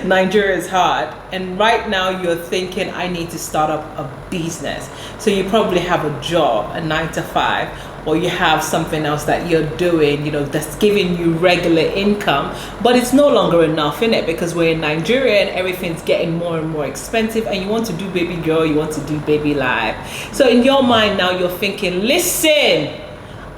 Nigeria is hard, and right now you're thinking, I need to start up a business. So you probably have a job, a 9 to 5, or you have something else that you're doing, that's giving you regular income, but it's no longer enough, innit? Because we're in Nigeria and everything's getting more and more expensive, and you want to do baby girl, you want to do baby life. So in your mind now, you're thinking, listen,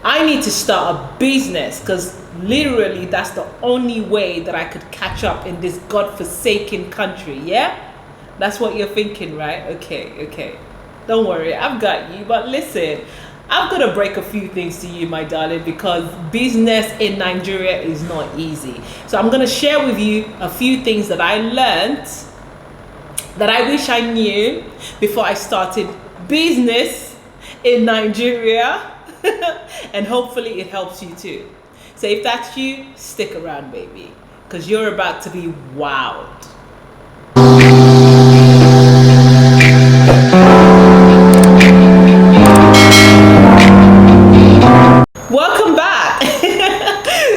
I need to start a business, because literally that's the only way that I could catch up in this godforsaken country. Yeah, that's what you're thinking, right? Okay, don't worry, I've got you. But listen, I've got to break a few things to you, my darling, because business in Nigeria is not easy. So I'm going to share with you a few things that I learned that I wish I knew before I started business in Nigeria. And hopefully it helps you too. So if that's you, stick around, baby, because you're about to be wowed. Welcome back.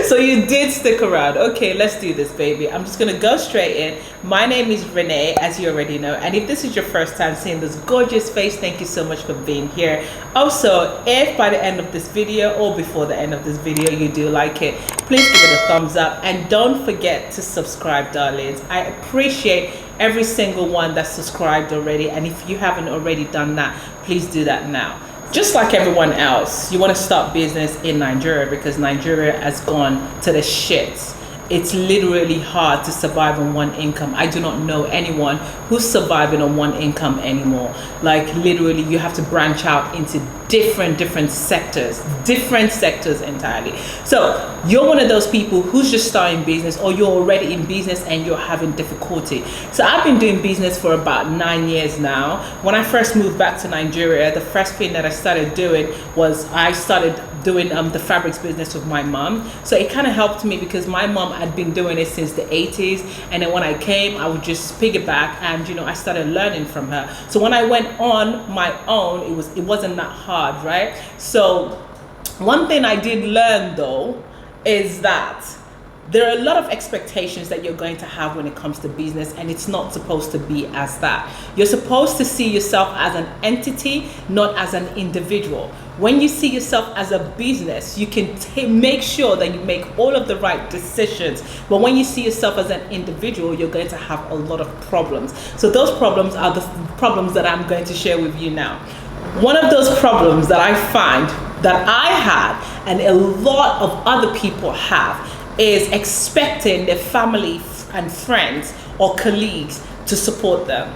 So you did stick around. Okay, let's do this, baby. I'm just gonna go straight in. My name is Renee, as you already know, and if this is your first time seeing this gorgeous face, thank you so much for being here. Also, if by the end of this video or before the end of this video you do like it, please give it a thumbs up, and don't forget to subscribe, darlings. I appreciate every single one that's subscribed already, and if you haven't already done that, please do that now. Just like everyone else, you want to start business in Nigeria because Nigeria has gone to the shits. It's literally hard to survive on one income. I do not know anyone who's surviving on one income anymore. Like literally, you have to branch out into different sectors entirely. So you're one of those people who's just starting business, or you're already in business and you're having difficulty. So I've been doing business for about 9 years now. When I first moved back to Nigeria, the first thing that I started doing was I started doing the fabrics business with my mom. So it kind of helped me because my mom had been doing it since the 80s, and then when I came, I would just piggyback, and I started learning from her. So when I went on my own, it wasn't that hard, right? So one thing I did learn though is that there are a lot of expectations that you're going to have when it comes to business, and it's not supposed to be as that. You're supposed to see yourself as an entity, not as an individual. When you see yourself as a business, you can make sure that you make all of the right decisions. But when you see yourself as an individual, you're going to have a lot of problems. So those problems are the problems that I'm going to share with you now. One of those problems that I find that I had and a lot of other people have is expecting their family and friends or colleagues to support them.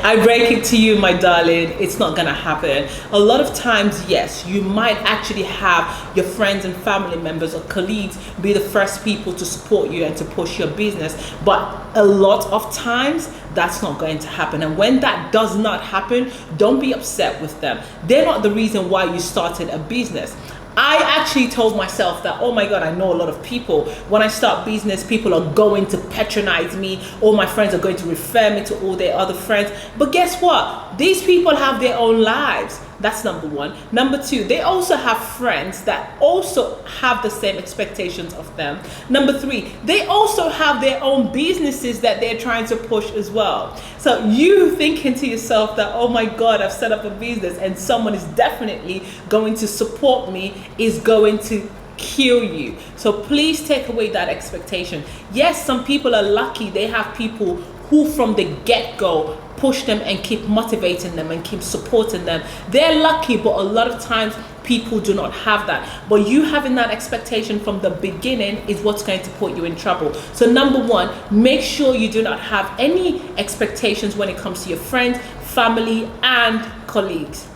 I break it to you, my darling, it's not gonna happen. A lot of times, yes, you might actually have your friends and family members or colleagues be the first people to support you and to push your business, but a lot of times that's not going to happen. And when that does not happen, don't be upset with them. They're not the reason why you started a business. I actually told myself that, oh my God, I know a lot of people. When I start business, people are going to patronize me. All my friends are going to refer me to all their other friends. But guess what? These people have their own lives. That's number one. Number two, they also have friends that also have the same expectations of them. Number three, they also have their own businesses that they're trying to push as well. So you thinking to yourself that, oh my God, I've set up a business and someone is definitely going to support me is going to kill you. So please take away that expectation. Yes, some people are lucky. They have people who from the get-go push them and keep motivating them and keep supporting them. They're lucky, but a lot of times people do not have that. But you having that expectation from the beginning is what's going to put you in trouble. So number one, make sure you do not have any expectations when it comes to your friends, family, and colleagues.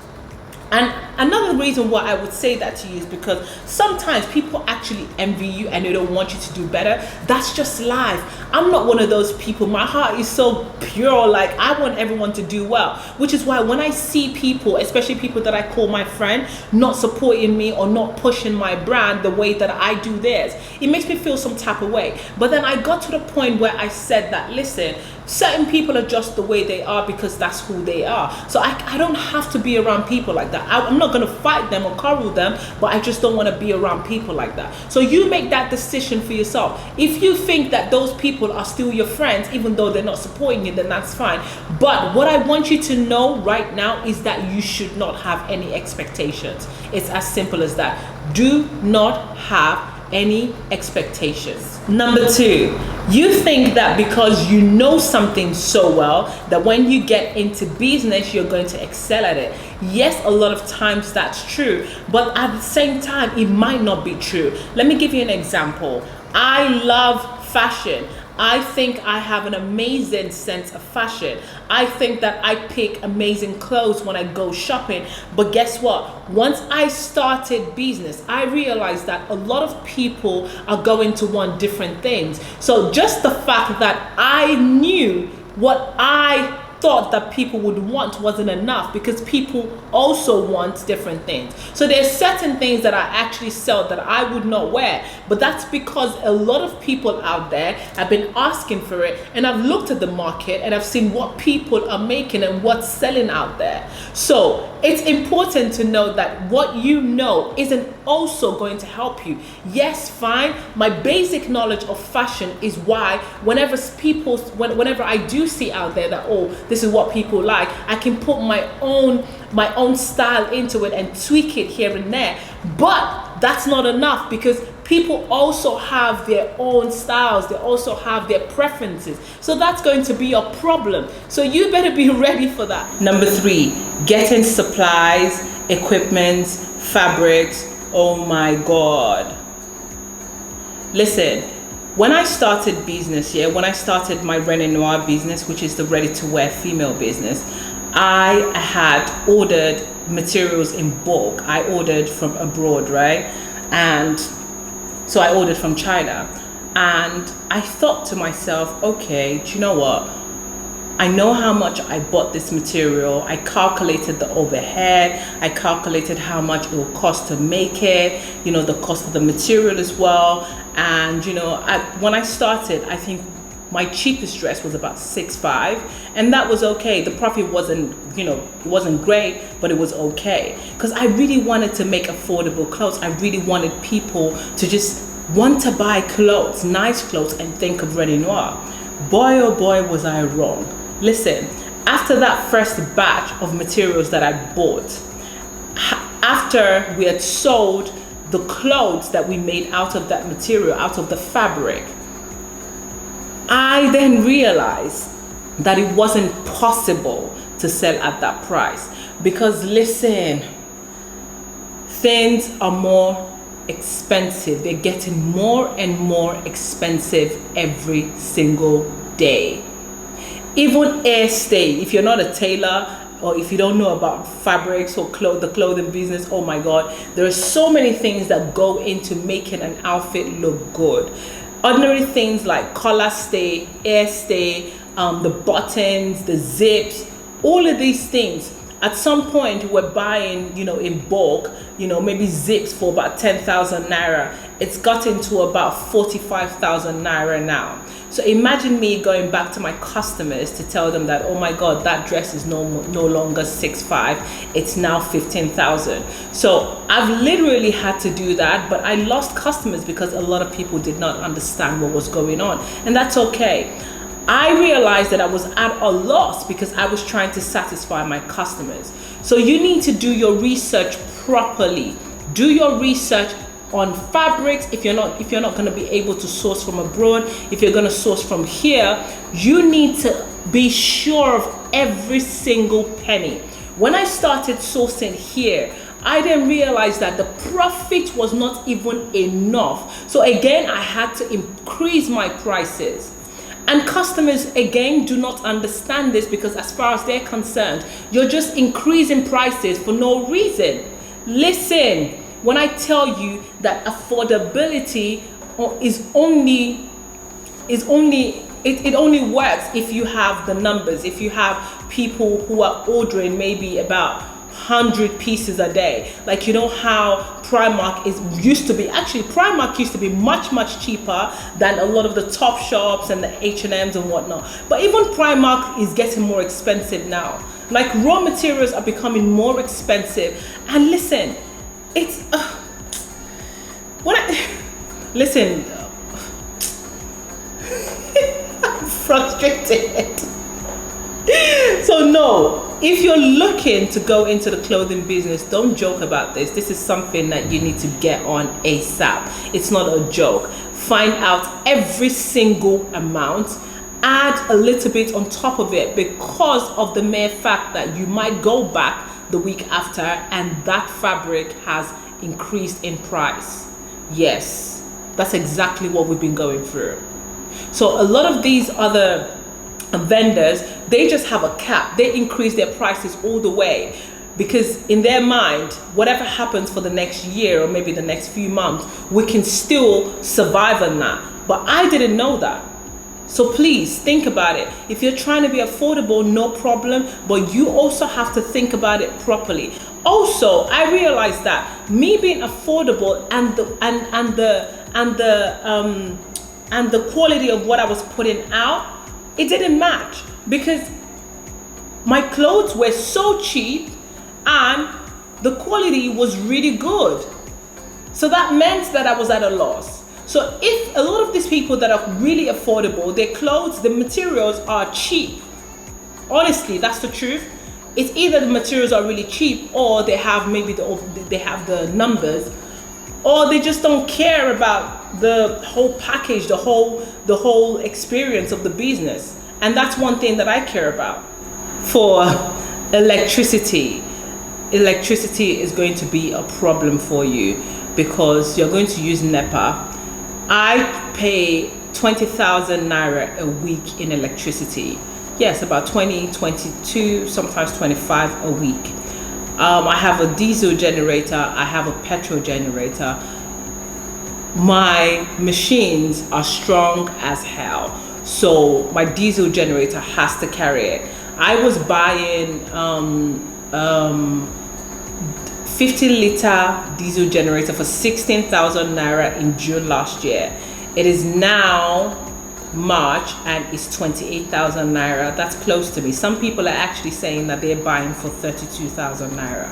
And another reason why I would say that to you is because sometimes people actually envy you and they don't want you to do better. That's just life. I'm not one of those people. My heart is so pure. Like, I want everyone to do well, which is why when I see people, especially people that I call my friend, not supporting me or not pushing my brand the way that I do theirs, it makes me feel some type of way. But then I got to the point where I said that, listen, certain people are just the way they are because that's who they are. So I don't have to be around people like that. I'm not not going to fight them or quarrel them, but I just don't want to be around people like that. So you make that decision for yourself. If you think that those people are still your friends, even though they're not supporting you, then that's fine. But what I want you to know right now is that you should not have any expectations. It's as simple as that. Do not have any expectations. Number 2, you think that because you know something so well that when you get into business you're going to excel at it. Yes, a lot of times that's true, but at the same time it might not be true. Let me give you an example. I love fashion. I think I have an amazing sense of fashion. I think that I pick amazing clothes when I go shopping. But guess what? Once I started business, I realized that a lot of people are going to want different things. So just the fact that I knew what I thought that people would want wasn't enough, because people also want different things. So there's certain things that I actually sell that I would not wear, but that's because a lot of people out there have been asking for it, and I've looked at the market and I've seen what people are making and what's selling out there. So it's important to know that what you know isn't also going to help you. Yes, fine, my basic knowledge of fashion is why whenever I do see out there that, oh, this is what people like, I can put my own style into it and tweak it here and there. But that's not enough, because people also have their own styles, they also have their preferences. So that's going to be a problem. So you better be ready for that. Number 3, getting supplies, equipment, fabrics. Oh my God. Listen, when I started business, when I started my Renoir business, which is the ready-to-wear female business, I had ordered materials in bulk. I ordered from abroad, right? And so I ordered from China. And I thought to myself, okay, do you know what? I know how much I bought this material. I calculated the overhead. I calculated how much it will cost to make it, the cost of the material as well. And, when I started, I think my cheapest dress was about $6.5, and that was okay. The profit wasn't, it wasn't great, but it was okay. Because I really wanted to make affordable clothes. I really wanted people to just want to buy clothes, nice clothes, and think of Renoir. Boy, oh boy, was I wrong. Listen, after that first batch of materials that I bought, after we had sold the clothes that we made out of that material, out of the fabric, I then realized that it wasn't possible to sell at that price. Because listen, things are more expensive. They're getting more and more expensive every single day. Even hair stay, if you're not a tailor or if you don't know about fabrics or the clothing business, oh my God, there are so many things that go into making an outfit look good. Ordinary things like collar stay, hair stay, the buttons, the zips, all of these things. At some point we're buying, in bulk, maybe zips for about 10,000 naira. It's gotten to about 45,000 naira now. So imagine me going back to my customers to tell them that, oh my God, that dress is no longer 6.5, it's now 15,000. So I've literally had to do that, but I lost customers because a lot of people did not understand what was going on, and that's okay. I realized that I was at a loss because I was trying to satisfy my customers. So you need to do your research properly. Do your research on fabrics. If you're not going to be able to source from abroad, if you're going to source from here, you need to be sure of every single penny. When I started sourcing here, I then realized that the profit was not even enough. So again, I had to increase my prices. And customers, again, do not understand this, because as far as they're concerned, you're just increasing prices for no reason. Listen, when I tell you that affordability it only works if you have the numbers, if you have people who are ordering maybe about 100 pieces a day. Like, how Primark used to be. Actually, Primark used to be much cheaper than a lot of the top shops and the H&Ms and whatnot. But even Primark is getting more expensive now. Like raw materials are becoming more expensive. And listen, it's listen, I'm frustrated. So no, if you're looking to go into the clothing business, don't joke about this. This is something that you need to get on ASAP. It's not a joke. Find out every single amount, add a little bit on top of it, because of the mere fact that you might go back the week after and that fabric has increased in price. Yes, that's exactly what we've been going through. So a lot of these other vendors, they just have a cap. They increase their prices all the way, because in their mind, whatever happens for the next year or maybe the next few months, we can still survive on that. But I didn't know that. So please think about it. If you're trying to be affordable, no problem, but you also have to think about it properly. Also, I realized that me being affordable and the quality of what I was putting out, it didn't match, because my clothes were so cheap and the quality was really good. So that meant that I was at a loss. So if a lot of these people that are really affordable, their clothes, the materials are cheap. Honestly, that's the truth. It's either the materials are really cheap, or they have maybe they have the numbers, or they just don't care about the whole package, the whole experience of the business. And that's one thing that I care about. For electricity is going to be a problem for you, because you're going to use NEPA. I pay 20,000 naira a week in electricity. Yes, about 20, 22, sometimes 25 a week. I have a diesel generator, I have a petrol generator. My machines are strong as hell, so my diesel generator has to carry it. I was buying 50-liter diesel generator for 16,000 naira in June last year. It is now March and it's 28,000 naira. That's close to me. Some people are actually saying that they're buying for 32,000 naira.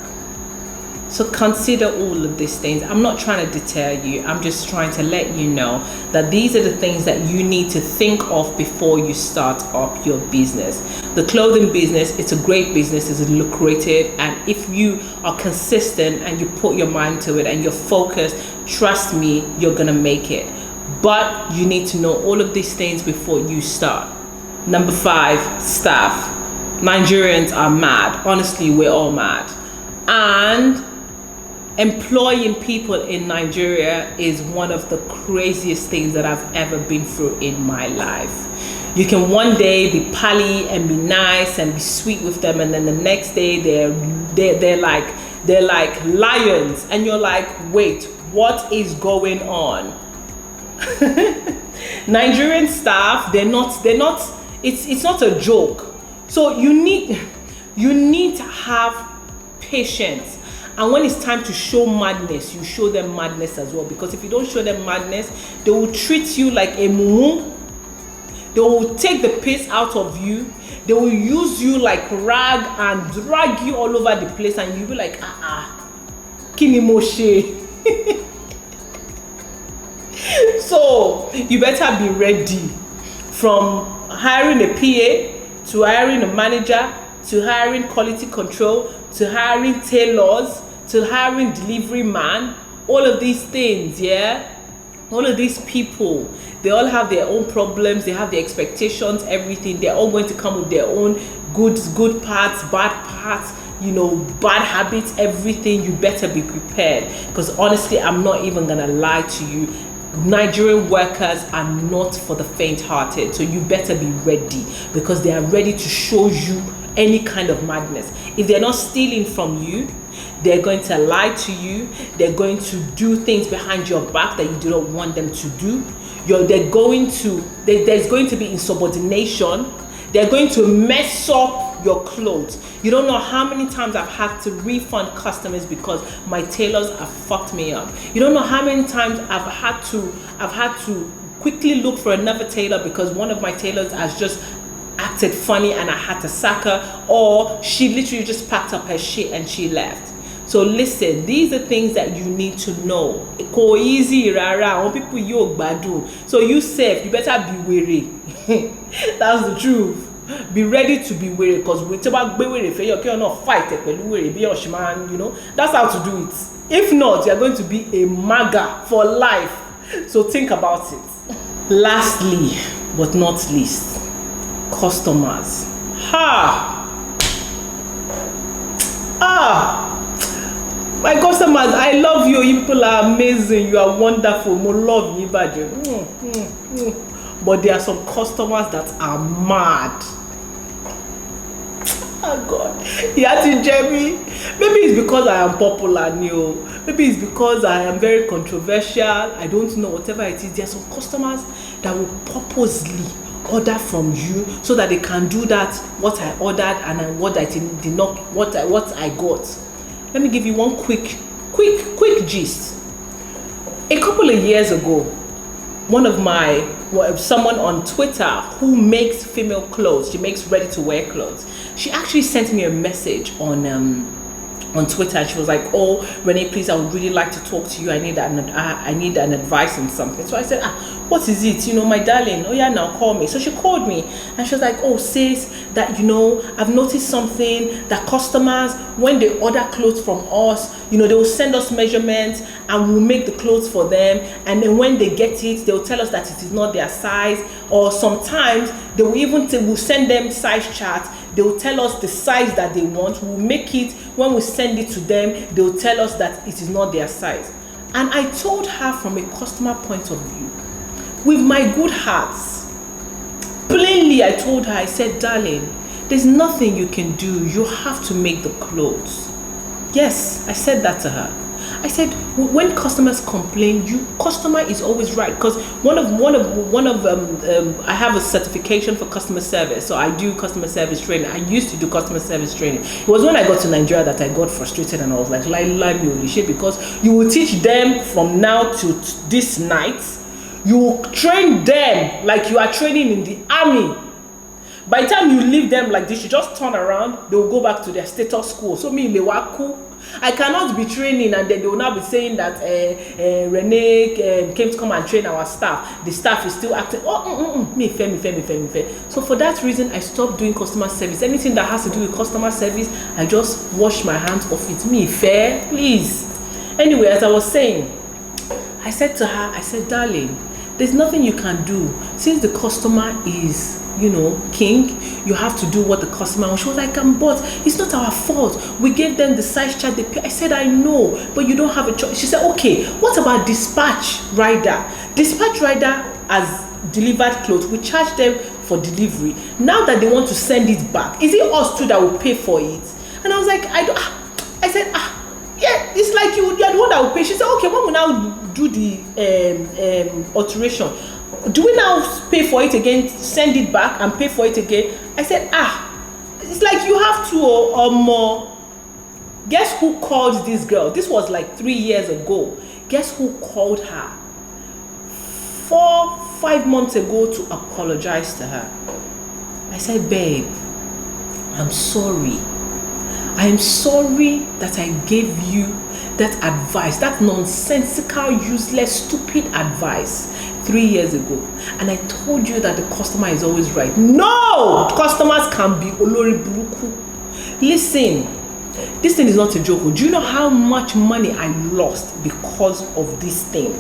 So consider all of these things. I'm not trying to deter you. I'm just trying to let you know that these are the things that you need to think of before you start up your business. The clothing business, it's a great business, it's lucrative, and if you are consistent and you put your mind to it and you're focused, trust me, you're gonna make it. But you need to know all of these things before you start. Number 5, staff. Nigerians are mad. Honestly, we're all mad. And employing people in Nigeria is one of the craziest things that I've ever been through in my life. You can one day be pally and be nice and be sweet with them, and then the next day they're like lions, and you're like, wait, what is going on? Nigerian staff, they're not it's not a joke. So you need to have patience. And when it's time to show madness, you show them madness as well. Because if you don't show them madness, they will treat you like a mumu. They will take the piss out of you. They will use you like rag and drag you all over the place, and you'll be like, kini moshe. So you better be ready. From hiring a PA, to hiring a manager, to hiring quality control, to hiring tailors, to hiring delivery man, all of these things, yeah? All of these people, they all have their own problems, they have their expectations, everything. They're all going to come with their own good parts, bad parts, bad habits, everything. You better be prepared, because honestly, I'm not even gonna lie to you. Nigerian workers are not for the faint-hearted, so you better be ready, because they are ready to show you any kind of madness. If they're not stealing from you, they're going to lie to you. They're going to do things behind your back that you do not want them to do. There's going to be insubordination. They're going to mess up your clothes. You don't know how many times I've had to refund customers because my tailors have fucked me up. You don't know how many times I've had to quickly look for another tailor because one of my tailors has acted funny and I had to sack her, or she literally just packed up her shit and she left. So listen, these are things that you need to know. Ko easy rara, when people you gbadun. So you safe, you better be wary. That's the truth. Be ready to be wary, because we talk be wary. You cannot fight it, but wary, be your shaman. You know that's how to do it. If not, you are going to be a maga for life. So think about it. Lastly, but not least, customers. My customers, I love you. You people are amazing. You are wonderful. More love you, but there are some customers that are mad. Oh God, you had to Jeremy. Maybe it's because I am popular, new. Maybe it's because I am very controversial. I don't know. Whatever it is, there are some customers that will purposely order from you so that they can do that what I ordered and what I did not, what I got. Let me give you one quick gist. A couple of years ago, someone on Twitter who makes female clothes, she makes ready-to-wear clothes, she actually sent me a message on Twitter, and she was like, "Oh, Renee, please, I would really like to talk to you. I need an advice on something." So I said, "What is it? You know, my darling. Oh yeah, now call me." So she called me, and she was like, "Oh, sis, that I've noticed something that customers, when they order clothes from us, they will send us measurements, and we'll make the clothes for them. And then when they get it, they'll tell us that it is not their size, or sometimes they will even we'll send them size charts. They'll tell us the size that they want. We'll make it. When we send it to them, they'll tell us that it is not their size." And I told her from a customer point of view, with my good heart, plainly I told her, I said, "Darling, there's nothing you can do. You have to make the clothes." Yes, I said that to her. I said, when customers complain, customer is always right, because I have a certification for customer service, so I do customer service training. I used to do customer service training. It was when I got to Nigeria that I got frustrated, and I was like, "Lie me holy shit," because you will teach them from now to this night. You will train them like you are training in the army. By the time you leave them like this, you just turn around, they will go back to their status quo. So me, I cannot be training and then they will now be saying that Renee came to come and train our staff. The staff is still acting, me fair. So for that reason, I stopped doing customer service. Anything that has to do with customer service, I just wash my hands off it. Me fair, please. Anyway, as I was saying, I said to her, I said, "Darling, there's nothing you can do. Since the customer is, king, you have to do what the customer wants." She was like, "But it's not our fault. We gave them the size chart they pay." I said, "I know, but you don't have a choice." She said, "Okay, what about dispatch rider? Dispatch rider has delivered clothes. We charge them for delivery. Now that they want to send it back, is it us too that will pay for it?" And I was like, I said, "Yeah, it's like you're the one that will pay." She said, "Okay, when we now do the alteration, do we now pay for it again, send it back and pay for it again?" I said, it's like you have to more. Guess who called this girl? This was like 3 years ago. Guess who called her 4-5 months ago to apologize to her? I said, "Babe, I'm sorry. I am sorry that I gave you that advice, that nonsensical, useless, stupid advice 3 years ago. And I told you that the customer is always right." No! Customers can be olori buruku. Listen, this thing is not a joke. Do you know how much money I lost because of this thing?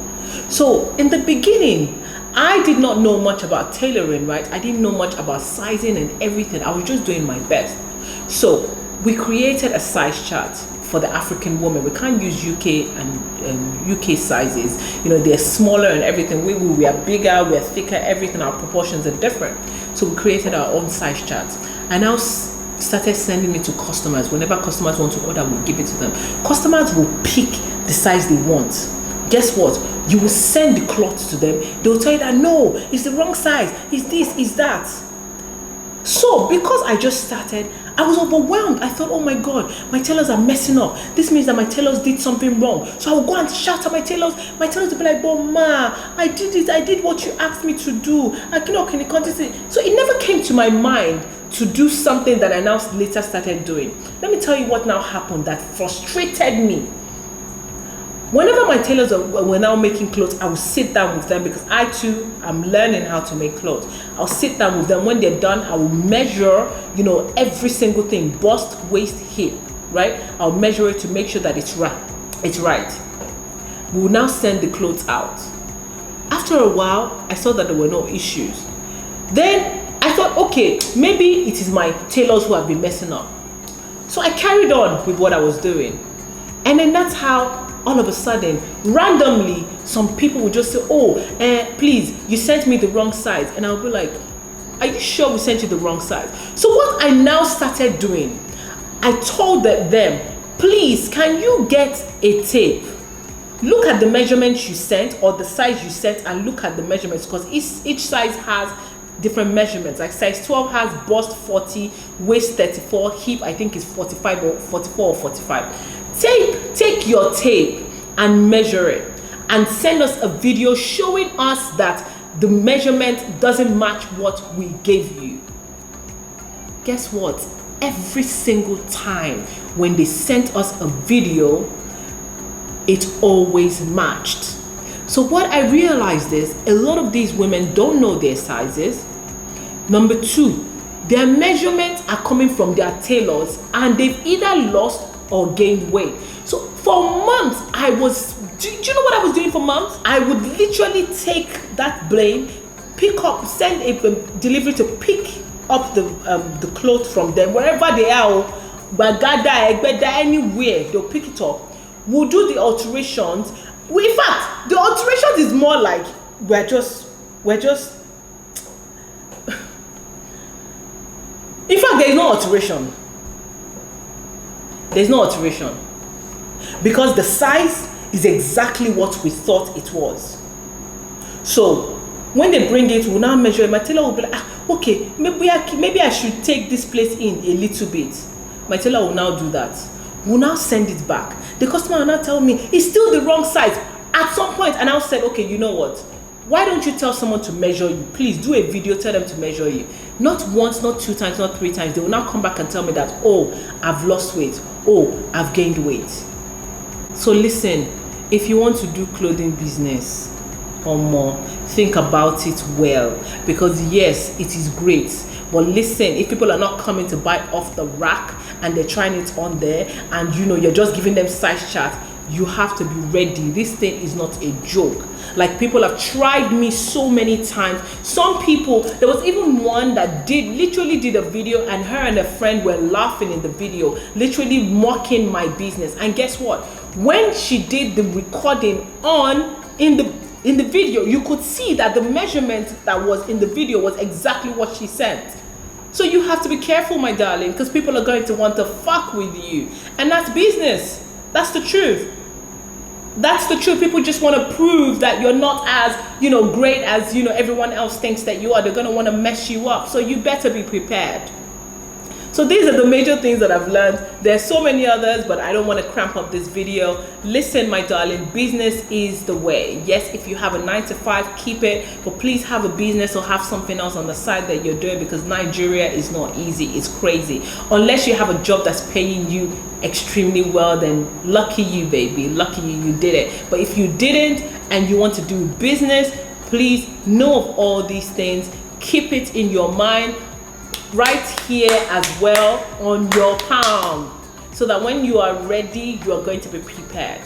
So in the beginning, I did not know much about tailoring, right? I didn't know much about sizing and everything. I was just doing my best. So we created a size chart for the African woman. We can't use UK and UK sizes. They're smaller and everything. We are bigger, we are thicker, everything. Our proportions are different. So we created our own size charts. I now started sending it to customers. Whenever customers want to order, we'll give it to them. Customers will pick the size they want. Guess what? You will send the cloth to them. They'll tell you that, "No, it's the wrong size. It's this, it's that." So because I just started, I was overwhelmed. I thought, oh my God, my tailors are messing up. This means that my tailors did something wrong. So I would go and shout at my tailors. My tailors would be like, but ma, I did it. I did what you asked me to do. Can you continue? So it never came to my mind to do something that I now later started doing. Let me tell you what now happened that frustrated me. Whenever my tailors were now making clothes, I would sit down with them because I too am learning how to make clothes. I'll sit down with them. When they're done, I will measure, every single thing, bust, waist, hip, right? I'll measure it to make sure that it's right. It's right. We will now send the clothes out. After a while, I saw that there were no issues. Then I thought, okay, maybe it is my tailors who have been messing up. So I carried on with what I was doing. And then that's how all of a sudden, randomly, some people would just say, please, you sent me the wrong size. And I'll be like, are you sure we sent you the wrong size? So what I now started doing, I told them, please, can you get a tape? Look at the measurements you sent or the size you sent and look at the measurements, because each size has different measurements. Like size 12 has bust 40, waist 34, hip I think is 45 or 44 or 45. Take your tape and measure it and send us a video showing us that the measurement doesn't match what we gave you. Guess what? Every single time when they sent us a video, it always matched. So what I realized is a lot of these women don't know their sizes. Number two, their measurements are coming from their tailors and they've either lost or gained weight. So for months, do you know what I was doing for months? I would literally take that blame, send a delivery to pick up the clothes from them, wherever they are, Bagada, Egbeda, anywhere, they'll pick it up. We'll do the alterations. In fact, the alterations is more like we're just in fact, there is no alteration. There's no alteration because the size is exactly what we thought it was. So when they bring it, we'll now measure it. My tailor will be like, okay, maybe I should take this place in a little bit. My tailor will now do that. We'll now send it back. The customer will now tell me it's still the wrong size at some point, and I'll say, okay, you know what? Why don't you tell someone to measure you? Please do a video, tell them to measure you. Not once, not 2 times, not 3 times. They will now come back and tell me that, oh, I've lost weight. Oh, I've gained weight. So listen, if you want to do clothing business or more, think about it well. Because yes, it is great. But listen, if people are not coming to buy off the rack and they're trying it on there and you're just giving them size chart, you have to be ready. This thing is not a joke. Like, people have tried me so many times. Some people, there was even one that literally did a video, and her and a friend were laughing in the video, literally mocking my business. And guess what? When she did the recording in the video, you could see that the measurement that was in the video was exactly what she sent. So you have to be careful, my darling, because people are going to want to fuck with you. And that's business. That's the truth. That's the truth. People just want to prove that you're not as, great as, everyone else thinks that you are. They're going to want to mess you up. So you better be prepared. So these are the major things that I've learned. There's so many others, but I don't want to cramp up this video. Listen, my darling, business is the way. Yes, if you have a 9-to-5, keep it, but please have a business or have something else on the side that you're doing, because Nigeria is not easy. It's crazy. Unless you have a job that's paying you extremely well, then lucky you, baby. Lucky you did it. But if you didn't and you want to do business, please know of all these things. Keep it in your mind, right here as well on your palm, so that when you are ready, you are going to be prepared.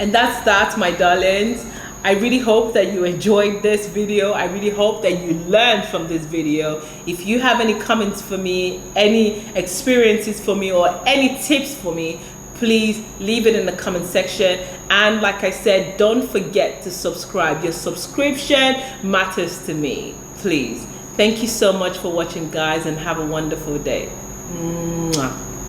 And that's that, my darlings. I really hope that you enjoyed this video. I really hope that you learned from this video. If you have any comments for me, any experiences for me, or any tips for me, please leave it in the comment section. And like I said, don't forget to subscribe. Your subscription matters to me. Please. Thank you so much for watching, guys, and have a wonderful day. Mwah.